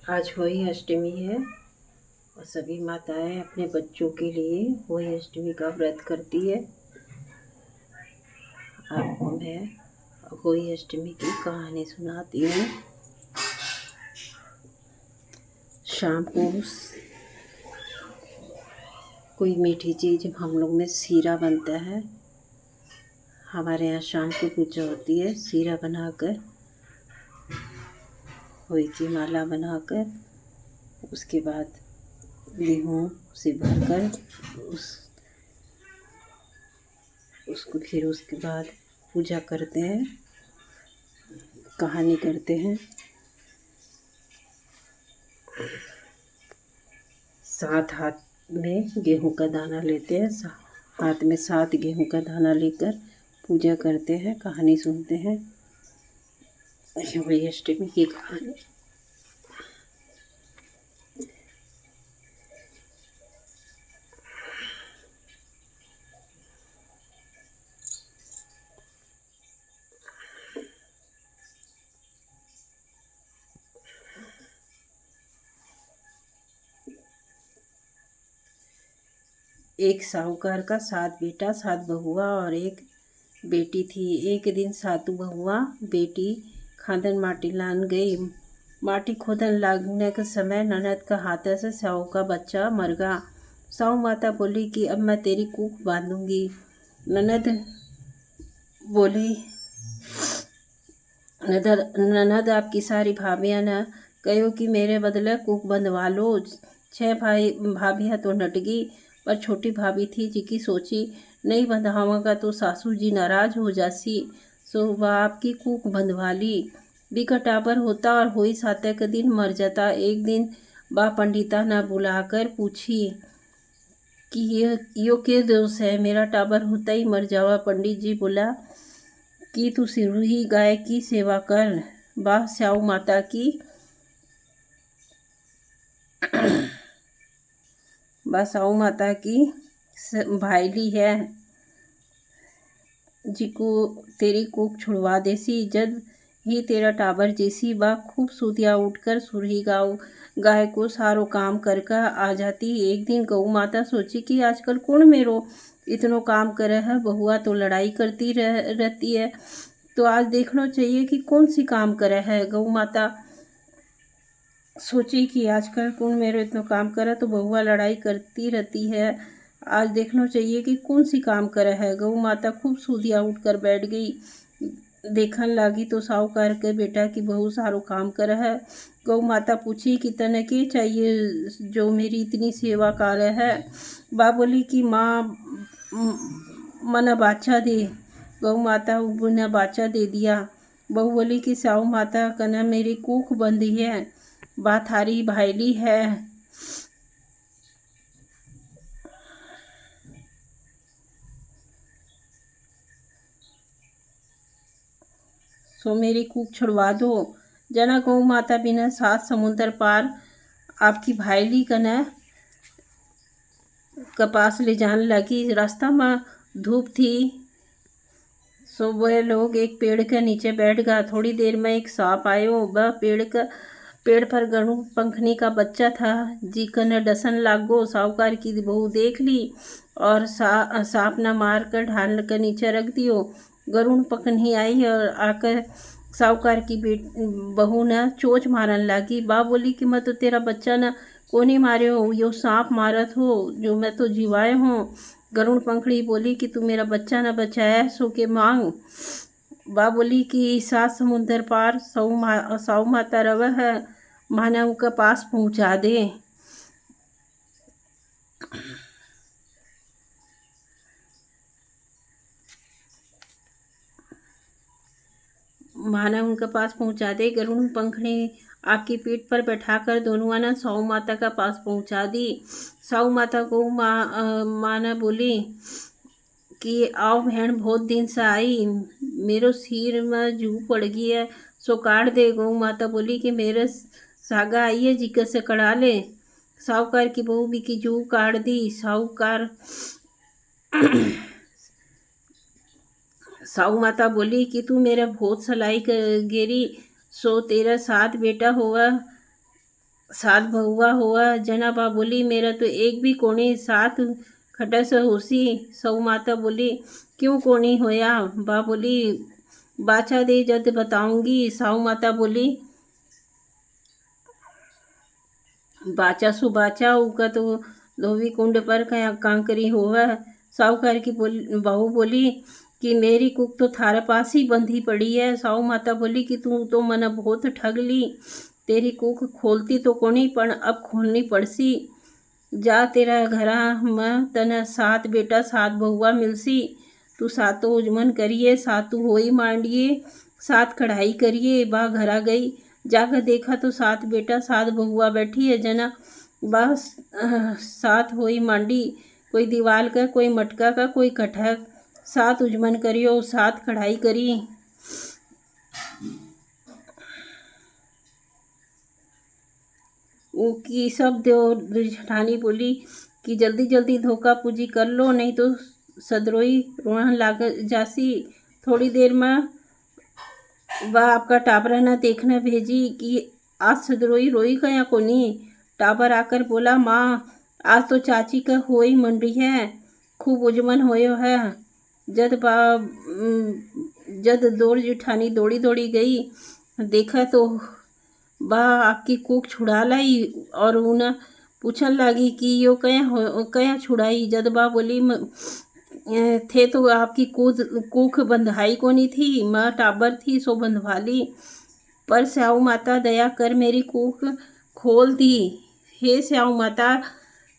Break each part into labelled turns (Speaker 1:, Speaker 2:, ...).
Speaker 1: आज होली अष्टमी है और सभी माताएं अपने बच्चों के लिए होली अष्टमी का व्रत करती है। आपको मैं होली अष्टमी की कहानी सुनाती हूँ। शाम को कोई मीठी चीज़ हम लोग में सीरा बनता है। हमारे यहाँ शाम को पूजा होती है। सीरा बनाकर होली की माला बनाकर उसके बाद गेहूँ से भरकर उसको फिर उसके बाद पूजा करते हैं, कहानी करते हैं। 7 हाथ में गेहूं का दाना लेते हैं, हाथ में 7 गेहूं का दाना लेकर पूजा करते हैं, कहानी सुनते हैं। होली अष्टमी की कहानी। एक साहूकार का 7 बेटा 7 बहुआ और एक बेटी थी। एक दिन सातु बहुआ बेटी खादन माटी लान गई। माटी खोदन लागने के समय ननद का हाथ से साहू का बच्चा मर गया। साहू माता बोली कि अब मैं तेरी कूख बांधूंगी। ननद बोली, ननद आपकी सारी भाभियाँ न कहो कि मेरे बदले कूख बंधवा लो। 6 भाभियाँ तो नटगी, पर छोटी भाभी थी जिकी सोची नहीं बंधाऊंगा तो सासू जी नाराज हो जासी। सो वह आपकी कूख बंधवा ली। बिकटाबर होता और होई 7 के दिन मर जाता। एक दिन बा पंडिता न बुलाकर पूछी कि यो के दोष है, मेरा टाबर होता ही मर जावा। पंडित जी बोला कि तू सिरुही गाय की सेवा कर। बा स्याऊ माता की साऊ माता की भाईली है, जिको तेरी कूख छुड़वा देसी। जब ही तेरा टाबर जैसी बा खूब सूतिया उठकर सुरही गाय को सारो काम करके आ जाती। एक दिन गऊ माता सोची कि आजकल कौन मेरो इतनो काम करे है, बहुआ तो लड़ाई करती रहती है, तो आज देखना चाहिए कि कौन सी काम करे है। गऊ माता सोची कि आजकल कौन मेरो इतना काम करे, तो बहुआ लड़ाई करती रहती है, आज देखना चाहिए कि कौन सी काम करे है। गऊ माता खूब सूदिया उठकर बैठ गई। देखने लगी तो साहूकार के बेटा की बहू सारो काम करे है। गऊ माता पूछी कि तने के चाहिए जो मेरी इतनी सेवा कर है। बा बोली कि माँ मना बाचा दे। गऊ माता ने बाचा दे दिया। बहू बोली कि साहू माता कने मेरी कूख बंधी है, बा थारी भाईली है। सो मेरी कूख छुड़वा दो। जना गऊ माता बिना 7 समुंदर पार आपकी भाईली कने कपास ले जाने लगी। रास्ता में धूप थी, सो वह लोग एक पेड़ के नीचे बैठ गया। थोड़ी देर में एक सांप आयो। वह पेड़ पर गणु पंखनी का बच्चा था, जी कने डसन लागो। साहूकार की बहू देख ली और सांप न मार कर ढाल के नीचे रख दियो। गरुण पंखनी आई और आकर साहूकार की बहू ने चोच मारन लगी। बा बोली कि मैं तो तेरा बच्चा न कोनी मारे हो, यो सांप मारत हो, जो मैं तो जीवाए हूँ। गरुण पंखड़ी बोली कि तू मेरा बच्चा न बचाया सो के मांग। बा बोली कि 7 समुंदर पार साऊ माता रवा है, माना उनके पास पहुंचा दे। माना उनके पास पहुंचा दे। गरुण पंखड़ी आपकी पीठ पर बैठाकर दोनों ने साऊ माता का पास पहुंचा दी। साऊ माता को माना बोली कि आओ बहन, बहुत दिन से आई, मेरो सिर में जू पड़ गई है, सो काट दे। गऊ माता बोली कि मेरे सागा आई है, जिक्र से कड़ा ले। साहूकार की बहू भी की जू काट दी। साऊ माता बोली कि तू मेरा बहुत सलाई गेरी, सो तेरा 7 बेटा हुआ, सात बहुआ हुआ। जना बा बोली मेरा तो एक भी कोणी साथ खटस होसी। सऊ माता बोली क्यों कोणी होया। बा बोली बाचा दे जद बताऊंगी। साऊ माता बोली बाचा सु बाचा उका तो धोबी कुंड पर कया कांकरी होवा। साहूकार की बहू बोली कि मेरी कुक तो थारे पास ही बंधी पड़ी है। साहू माता बोली कि तू तो मना बहुत ठग ली। तेरी कुक खोलती तो कोनी पण अब खोलनी पड़सी। जा तेरा घरा में तना सात बेटा सात बहुआ मिलसी। तू सातों उजमन करिए सातु होई मांडिए सात कढ़ाई करिए। बा घरा गई जाकर देखा तो सात बेटा सात बहुआ बैठी है। जना बस सात होई मांडी कोई दीवाल का कोई मटका का कोई कटहक। सात उजमन करियो सात कढ़ाई करी। की सब जेठानी बोली कि जल्दी जल्दी धोखा पूजी कर लो नहीं तो सदरोई रोहन लाग जासी। थोड़ी देर में वह आपका टाबरा न देखना भेजी कि आज सदरोई रोई कया कोनी। टाबर आकर बोला माँ आज तो चाची का होई मंडी है खूब उजमन होयो है। जद दौड़ जेठानी दौड़ी दौड़ी गई देखा तो बा आपकी कुक छुड़ा लाई और उन पूछन लगी कि यो कया छुड़ाई। जद बा बोली थे तो आपकी कुक बंधाई को नहीं थी माँ टाबर थी सो बंधवा ली। पर स्याऊ माता दया कर मेरी कुक खोल दी। हे स्याऊ माता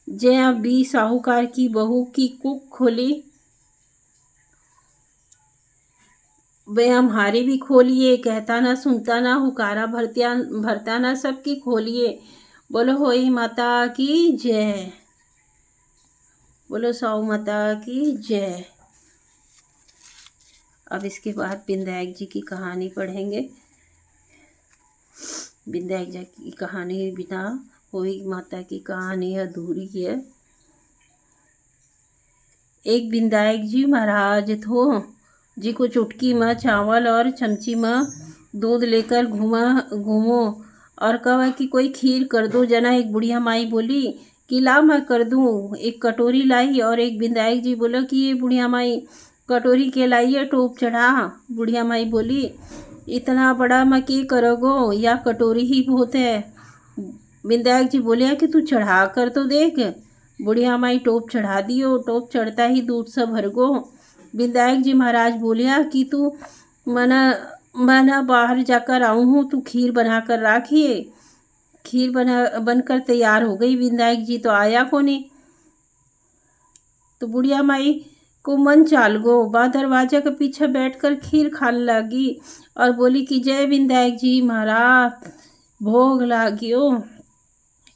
Speaker 1: जया बी साहूकार की बहू की कुक खोली वे हमारी भी खोलिए। कहता ना सुनता ना हुकारा भरता ना सबकी खोलिए। बोलो होई माता की जय। बोलो साहू माता की जय। अब इसके बाद विधायक जी की कहानी पढ़ेंगे। विधायक जी की कहानी बिना होई माता की कहानी अधूरी है। एक विधायक जी महाराज थो जी को चुटकी में चावल और चमची में दूध लेकर घूमो और कहा कि कोई खीर कर दो। जना एक बुढ़िया माई बोली कि ला मैं कर दूँ। एक कटोरी लाई और एक विधायक जी बोला कि ये बुढ़िया माई कटोरी के लाई है टोप चढ़ा। बुढ़िया माई बोली इतना बड़ा मैं क्या करोगो या कटोरी ही बहुत है। विधायक जी बोले कि तू चढ़ा कर तो देख। बुढ़िया माई टोप चढ़ा दियो। टोप चढ़ता ही दूध से भर गो। विधायक जी महाराज बोलिया कि तू मना बाहर जाकर आऊँ हूँ तू खीर बना कर राखिए। खीर बनकर तैयार हो गई। विधायक जी तो आया को नहीं। तो बुढ़िया माई को मन चाल गो। बा दरवाजा के पीछे बैठकर खीर खाने लगी और बोली कि जय विधायक जी महाराज भोग लागियो।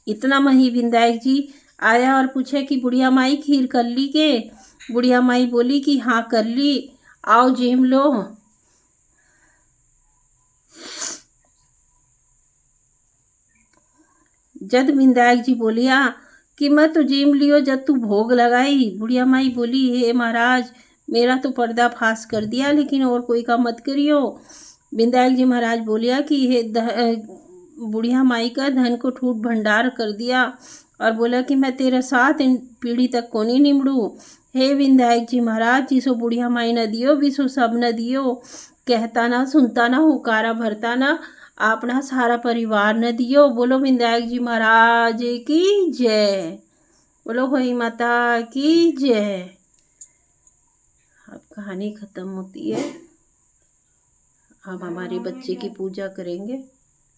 Speaker 1: इतना में ही विधायक जी आया और पूछे कि बुढ़िया माई खीर कर ली के। बुढ़िया माई बोली कि हाँ कर ली आओ जेम लो। जद विधायक जी बोलिया कि मैं तो जेम लियो जब तू भोग लगाई। बुढ़िया माई बोली हे महाराज मेरा तो पर्दा फाश कर दिया लेकिन और कोई का मत करियो। विधायक जी महाराज बोलिया कि हे बुढ़िया माई का धन को ठूठ भंडार कर दिया और बोला कि मैं तेरा साथ पीढ़ी तक को नहीं निमड़ू। हे विधायक जी महाराज जिसो बुढ़िया माई न दियो विसो सब न दियो। कहता ना सुनता ना हुकारा भरता ना अपना सारा परिवार न दियो। बोलो विधायक जी महाराज की जय। बोलो होई माता की जय। अब कहानी खत्म होती है। हम हमारे बच्चे की पूजा करेंगे।